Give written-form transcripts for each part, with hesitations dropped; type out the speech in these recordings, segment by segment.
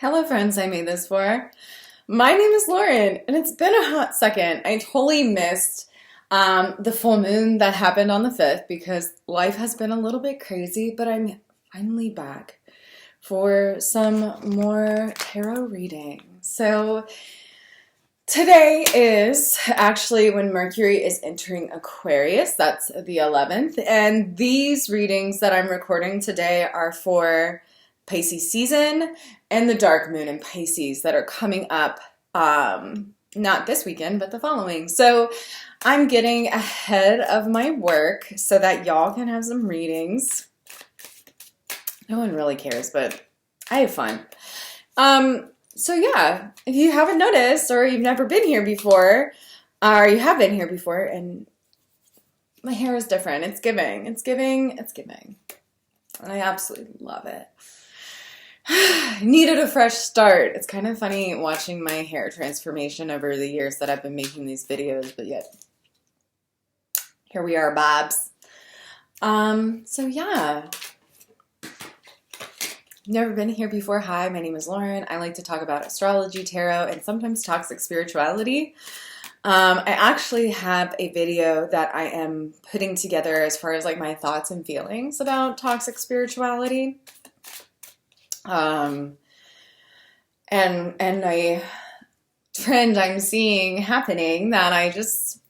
Hello friends I made this for. My name is Lauren and it's been a hot second. I totally missed the full moon that happened on the 5th because life has been a little bit crazy, but I'm finally back for some more tarot reading. So today is actually when Mercury is entering Aquarius. That's the 11th, and these readings that I'm recording today are for Pisces season and the dark moon in Pisces that are coming up not this weekend but the following. So I'm getting ahead of my work so that y'all can have some readings. No one really cares, but I have fun. So yeah, if you haven't noticed or you've never been here before, or you have been here before, and my hair is different. It's giving. And I absolutely love it. Needed a fresh start. It's kind of funny watching my hair transformation over the years that I've been making these videos, but yet here we are, Bobs. So yeah. Never been here before. Hi, my name is Lauren. I like to talk about astrology, tarot, and sometimes toxic spirituality. I actually have a video that I am putting together as far as like my thoughts and feelings about toxic spirituality. And a trend I'm seeing happening that I just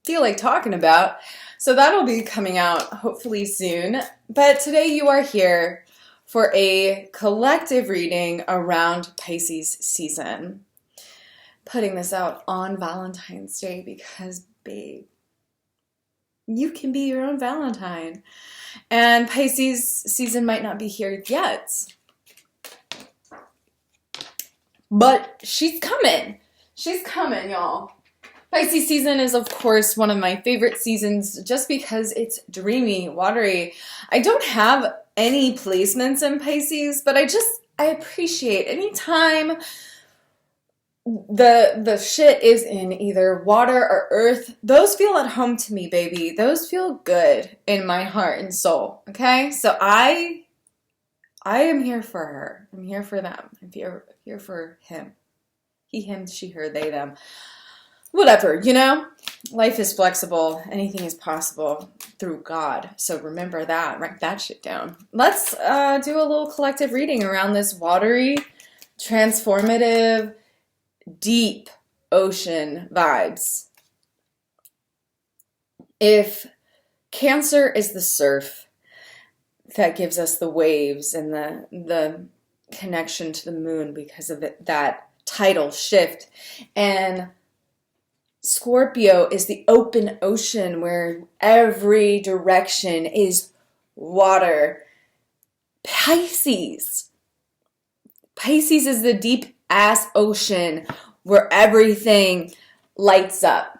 feel like talking about. So that'll be coming out hopefully soon. But today you are here for a collective reading around Pisces season. Putting this out on Valentine's Day because, babe, you can be your own Valentine. And Pisces season might not be here yet, but she's coming. She's coming, y'all. Pisces season is, of course, one of my favorite seasons just because it's dreamy, watery. I don't have any placements in Pisces, but I appreciate any time the shit is in either water or earth. Those feel at home to me, baby. Those feel good in my heart and soul. Okay? So I am here for her. I'm here for them. I'm here for him. He, him, she, her, they, them. Whatever, you know? Life is flexible. Anything is possible through God. So remember that. Write that shit down. Let's do a little collective reading around this watery, transformative, deep ocean vibes. If Cancer is the surf that gives us the waves and the connection to the moon because of that tidal shift, and Scorpio is the open ocean where every direction is water. Pisces is the deep ass ocean where everything lights up.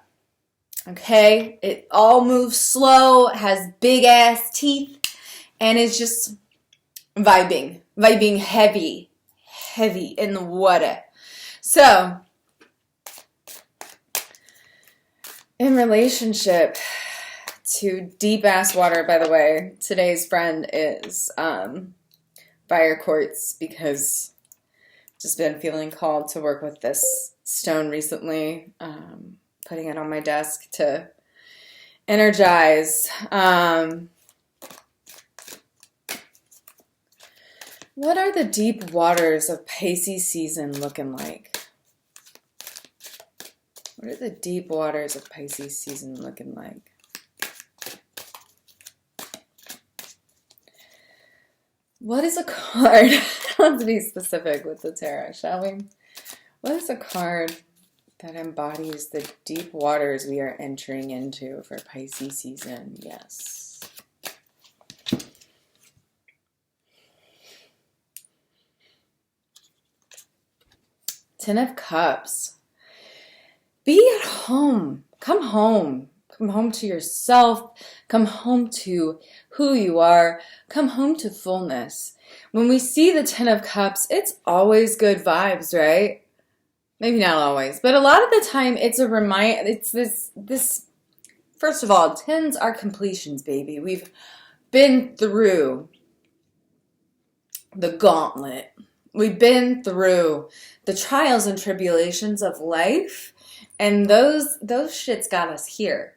Okay? It all moves slow, has big ass teeth, and it's just vibing heavy in the water. So, in relationship to deep ass water, by the way, today's friend is fire quartz because just been feeling called to work with this stone recently, putting it on my desk to energize. What are the deep waters of Pisces season looking like? What are the deep waters of Pisces season looking like? What is a card? Let's be specific with the tarot, shall we? What is a card that embodies the deep waters we are entering into for Pisces season? Yes. Ten of Cups. Be at home. Come home. Come home to yourself. Come home to who you are. Come home to fullness. When we see the Ten of Cups, it's always good vibes, right? Maybe not always, but a lot of the time it's a reminder. It's this. First of all, tens are completions, baby. We've been through the gauntlet. We've been through the trials and tribulations of life, and those shits got us here.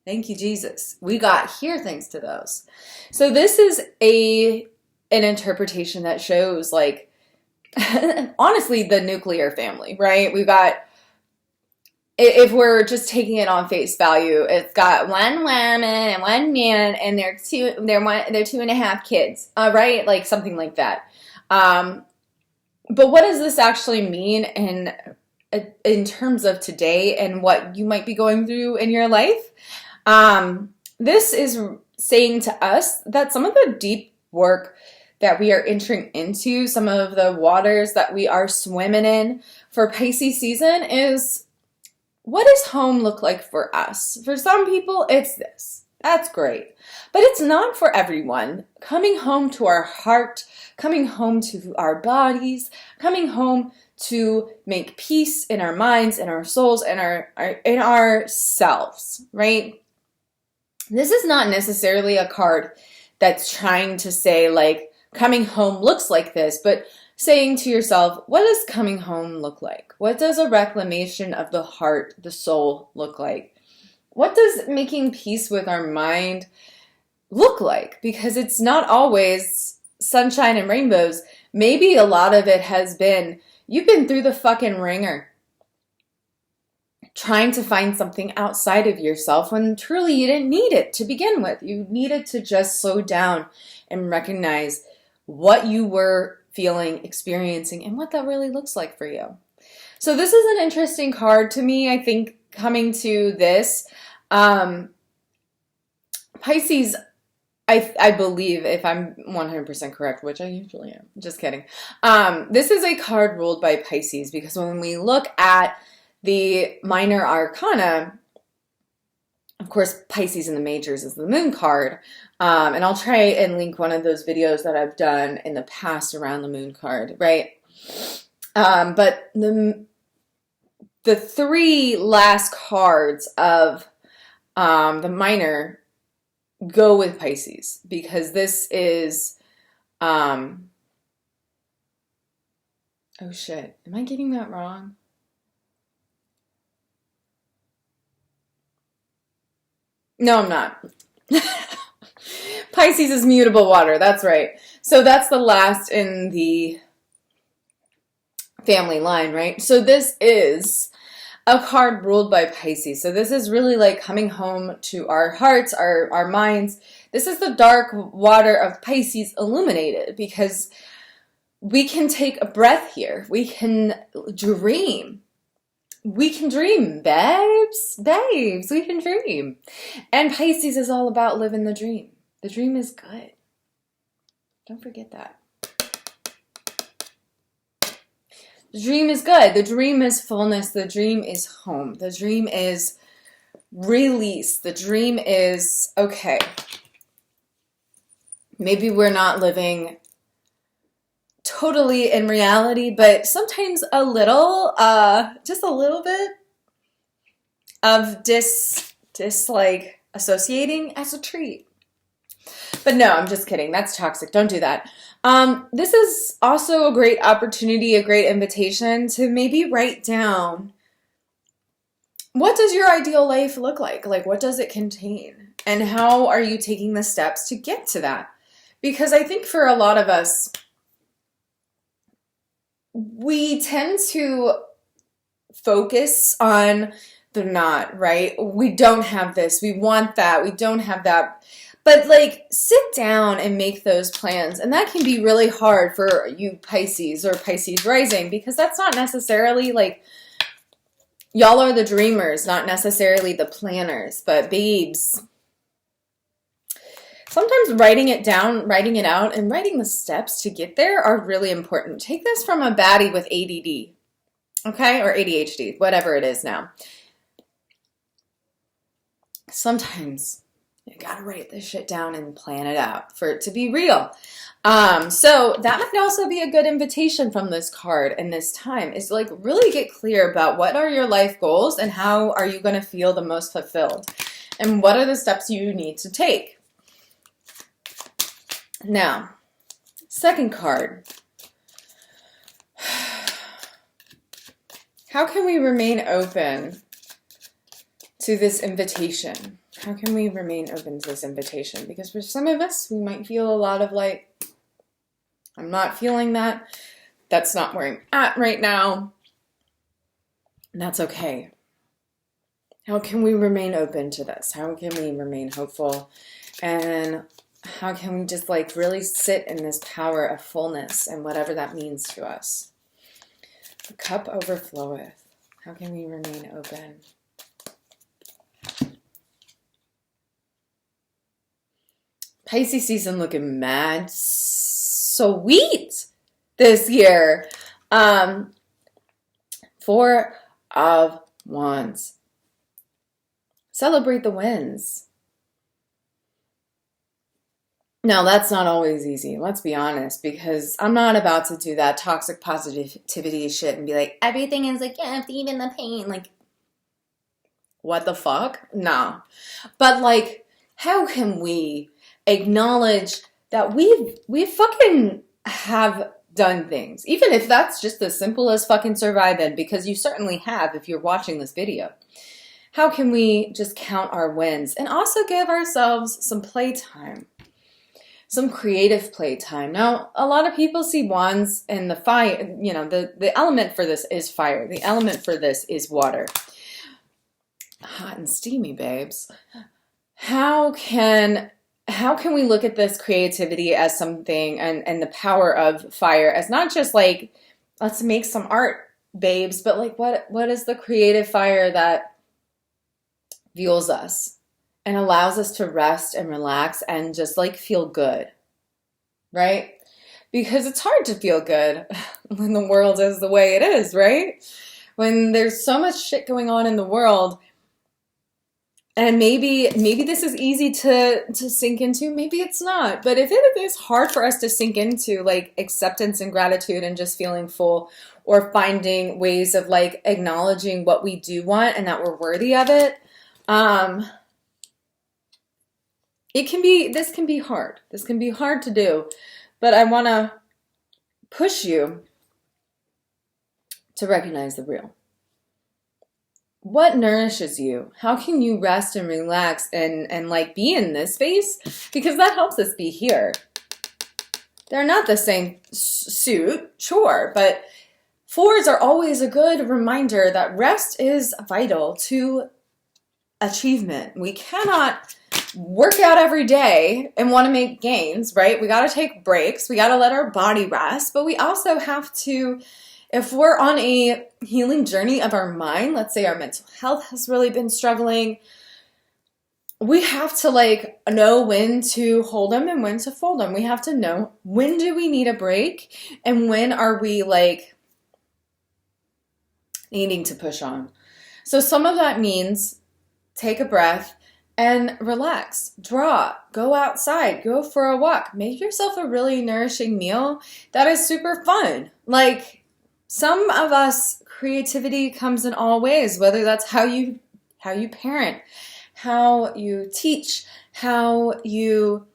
Thank you, Jesus. We got here thanks to those. So this is an interpretation that shows, like, honestly, the nuclear family, right? We've got, if we're just taking it on face value, it's got one woman and one man, and they're 2.5 kids, right? Like something like that. But what does this actually mean in terms of today and what you might be going through in your life? This is saying to us that some of the deep work that we are entering into, some of the waters that we are swimming in for Pisces season is, what does home look like for us? For some people, it's this. That's great. But it's not for everyone. Coming home to our heart, coming home to our bodies, coming home to make peace in our minds, in our souls, in ourselves, right? This is not necessarily a card that's trying to say, like, coming home looks like this, but saying to yourself, what does coming home look like? What does a reclamation of the heart, the soul look like? What does making peace with our mind look like? Because it's not always sunshine and rainbows. Maybe a lot of it has been, you've been through the fucking ringer trying to find something outside of yourself when truly you didn't need it to begin with. You needed to just slow down and recognize what you were feeling, experiencing, and what that really looks like for you. So this is an interesting card to me, I think, coming to this. Pisces, I believe, if I'm 100% correct, which I usually am, just kidding. This is a card ruled by Pisces, because when we look at the minor arcana, of course, Pisces in the majors is the moon card. And I'll try and link one of those videos that I've done in the past around the moon card, right? But the three last cards of the minor go with Pisces, because this is, oh shit, am I getting that wrong? No, I'm not. Pisces is mutable water. That's right. So that's the last in the family line, right? So this is a card ruled by Pisces. So this is really like coming home to our hearts, our minds. This is the dark water of Pisces illuminated, because we can take a breath here. We can dream. We can dream, babes, we can dream. And Pisces is all about living the dream. The dream is good. Don't forget that. The dream is good. The dream is fullness. The dream is home. The dream is release. The dream is, okay, maybe we're not living totally in reality, but sometimes a little, just a little bit of like associating as a treat. But no, I'm just kidding. That's toxic. Don't do that. This is also a great opportunity, a great invitation to maybe write down, what does your ideal life look like? Like, what does it contain? And how are you taking the steps to get to that? Because I think for a lot of us, we tend to focus on the not, right? We don't have this. We want that. We don't have that. But like, sit down and make those plans. And that can be really hard for you Pisces or Pisces rising, because that's not necessarily like, y'all are the dreamers, not necessarily the planners. But babes, sometimes writing it down, writing it out, and writing the steps to get there are really important. Take this from a baddie with ADD, okay? Or ADHD, whatever it is now. Sometimes you gotta write this shit down and plan it out for it to be real. So that might also be a good invitation from this card in this time, is to like really get clear about what are your life goals and how are you gonna feel the most fulfilled, and what are the steps you need to take. Now, Second card. How can we remain open to this invitation? How can we remain open to this invitation? Because for some of us, we might feel a lot of like, I'm not feeling that. That's not where I'm at right now. And that's okay. How can we remain open to this? How can we remain hopeful? And how can we just like really sit in this power of fullness and whatever that means to us? The cup overfloweth. How can we remain open? Pisces season looking mad sweet this year. Four of Wands. Celebrate the wins. Now, that's not always easy, let's be honest, because I'm not about to do that toxic positivity shit and be like, everything is a gift, even the pain. Like, what the fuck? No. But, like, how can we acknowledge that we fucking have done things, even if that's just as simple as fucking surviving, because you certainly have if you're watching this video. How can we just count our wins and also give ourselves some playtime, some creative playtime? Now, a lot of people see wands and the fire, you know, the element for this is fire. The element for this is water. Hot and steamy, babes. How can we look at this creativity as something and the power of fire as not just like, let's make some art, babes, but like what is the creative fire that fuels us and allows us to rest and relax and just like feel good, right? Because it's hard to feel good when the world is the way it is, right? When there's so much shit going on in the world. And maybe this is easy to sink into, maybe it's not. But if it is hard for us to sink into, like acceptance and gratitude and just feeling full, or finding ways of like acknowledging what we do want and that we're worthy of it, this can be hard. This can be hard to do. But I want to push you to recognize the real. What nourishes you? How can you rest and relax and like be in this space? Because that helps us be here. They're not the same suit, sure, but fours are always a good reminder that rest is vital to achievement. We cannot work out every day and want to make gains, right? We got to take breaks. We got to let our body rest, but we also have to, if we're on a healing journey of our mind, let's say our mental health has really been struggling, we have to like know when to hold them and when to fold them. We have to know when do we need a break and when are we like needing to push on. So some of that means take a breath and relax, draw, go outside, go for a walk, make yourself a really nourishing meal that is super fun. Like, some of us, creativity comes in all ways, whether that's how you parent, how you teach, how you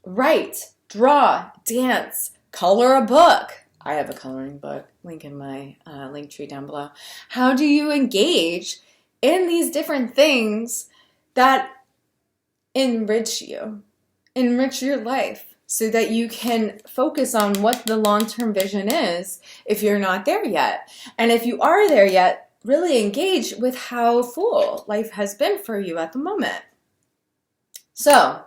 write, draw, dance, color a book. I have a coloring book, link in my link tree down below. How do you engage in these different things that enrich you, enrich your life? So that you can focus on what the long-term vision is if you're not there yet. And if you are there yet, really engage with how full life has been for you at the moment. So,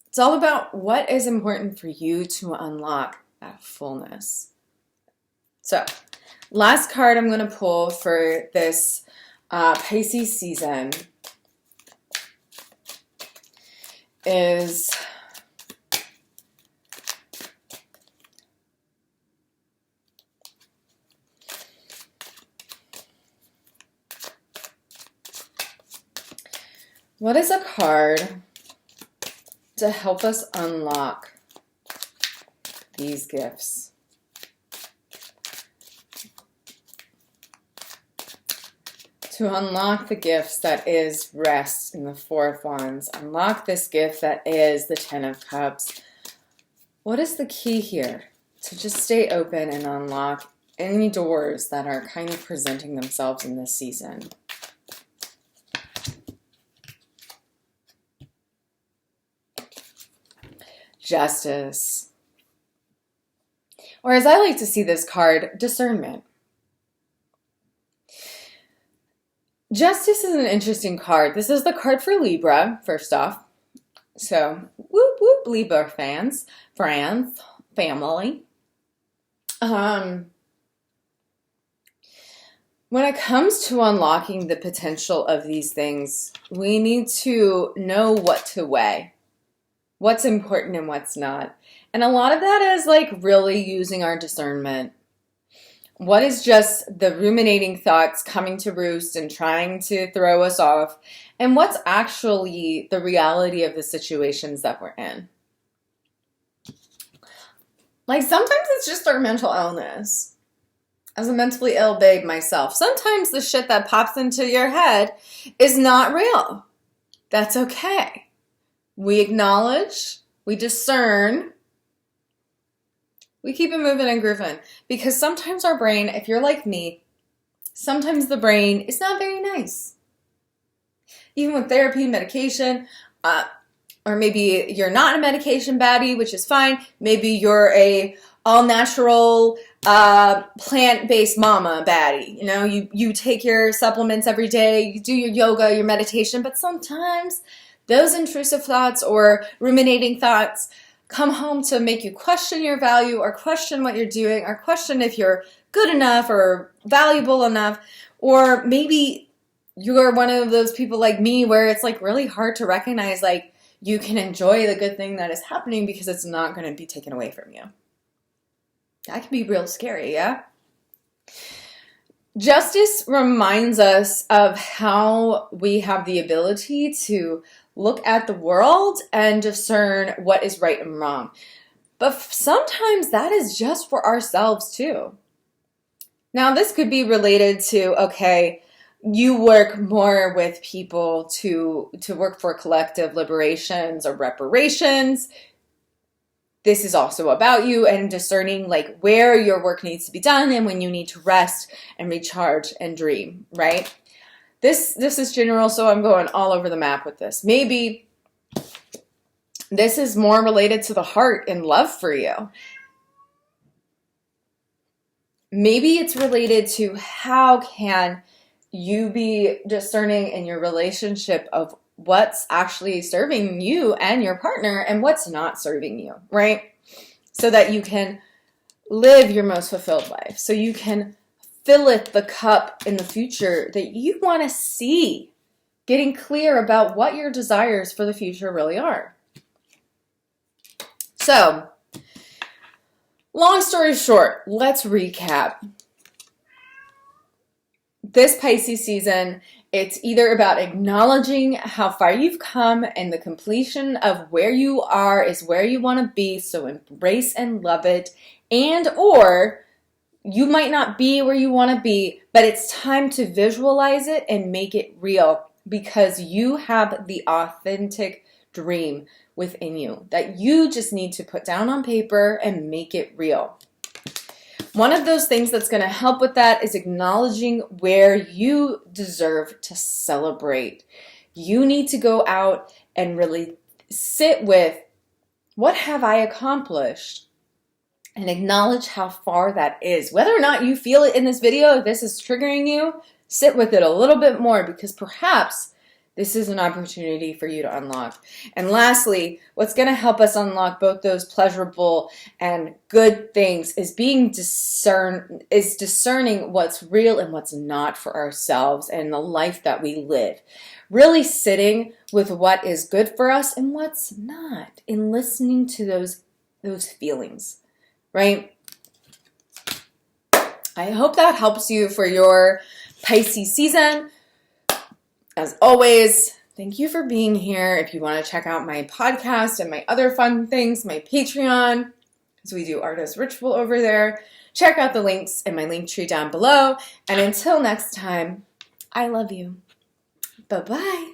it's all about what is important for you to unlock that fullness. So, last card I'm going to pull for this Pisces season is what is a card to help us unlock these gifts? To unlock the gifts that is rest in the Four of Wands. Unlock this gift that is the Ten of Cups. What is the key here to just stay open and unlock any doors that are kind of presenting themselves in this season? Justice. Or as I like to see this card, discernment. Justice is an interesting card. This is the card for Libra, first off. So, whoop, whoop, Libra fans, friends, family. When it comes to unlocking the potential of these things, we need to know what to weigh, what's important and what's not. And a lot of that is like really using our discernment. What is just the ruminating thoughts coming to roost and trying to throw us off? And what's actually the reality of the situations that we're in? Like sometimes it's just our mental illness. As a mentally ill babe myself, sometimes the shit that pops into your head is not real. That's okay. We acknowledge, we discern, we keep it moving and grooving. Because sometimes our brain, if you're like me, sometimes the brain is not very nice. Even with therapy, medication, or maybe you're not a medication baddie, which is fine. Maybe you're a all-natural, plant-based mama baddie. You know, you take your supplements every day, you do your yoga, your meditation, but sometimes those intrusive thoughts or ruminating thoughts come home to make you question your value or question what you're doing or question if you're good enough or valuable enough. Or maybe you're one of those people like me where it's like really hard to recognize like you can enjoy the good thing that is happening because it's not going to be taken away from you. That can be real scary, yeah? Justice reminds us of how we have the ability to look at the world and discern what is right and wrong. But sometimes that is just for ourselves too. Now, this could be related to, okay, you work more with people to work for collective liberations or reparations. This is also about you and discerning like where your work needs to be done and when you need to rest and recharge and dream, right? This is general, so I'm going all over the map with this. Maybe this is more related to the heart and love for you. Maybe it's related to how can you be discerning in your relationship of what's actually serving you and your partner and what's not serving you, right? So that you can live your most fulfilled life. So you can filleth the cup in the future that you want to see. Getting clear about what your desires for the future really are. So, long story short, let's recap. This Pisces season, it's either about acknowledging how far you've come and the completion of where you are is where you want to be, so embrace and love it, and or you might not be where you want to be, but it's time to visualize it and make it real because you have the authentic dream within you that you just need to put down on paper and make it real. One of those things that's going to help with that is acknowledging where you deserve to celebrate. You need to go out and really sit with, what have I accomplished? And acknowledge how far that is. Whether or not you feel it in this video, if this is triggering you, sit with it a little bit more because perhaps this is an opportunity for you to unlock. And lastly, what's going to help us unlock both those pleasurable and good things is discerning what's real and what's not for ourselves and the life that we live. Really sitting with what is good for us and what's not, and listening to those feelings, right? I hope that helps you for your Pisces season. As always, thank you for being here. If you want to check out my podcast and my other fun things, my Patreon, because we do Artist Ritual over there, check out the links in my link tree down below. And until next time, I love you. Bye-bye.